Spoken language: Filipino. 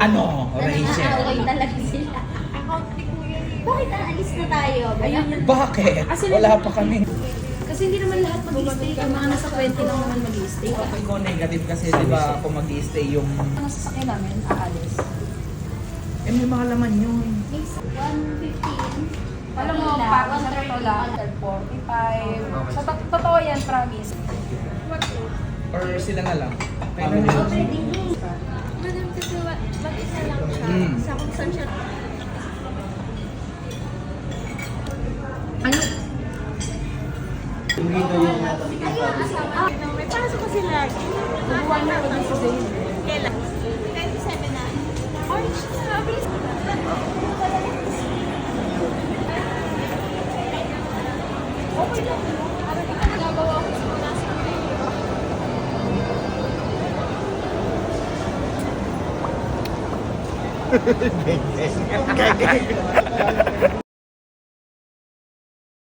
Ano, Rachel? Nag-aaway talaga sila. Bakit aalis na tayo? Ganyan yung... Bakit? Wala pa kami. Kasi hindi naman lahat mag-i-stay. Yung mga nasa 20 lang naman mag-i-stay. Ikaw negative kasi di ba kung mag-i-stay yung... Ang sasakyan namin, aalis. Eh may mga laman yun. 115. Alam mo, para sa totoo lang, 45. Sa totoo yan, promise. Or sila na lang. Pwede. Madam, kasi mag-isa lang siya. Sa kung saan siya. Ano? Ayun, asawa. May pasok kasi lagi. Buwan na ulit sa day. Kailan? 27 na. March na. Okay lang. Ano ka nagagawa ko sa mga nasa Geng, geng.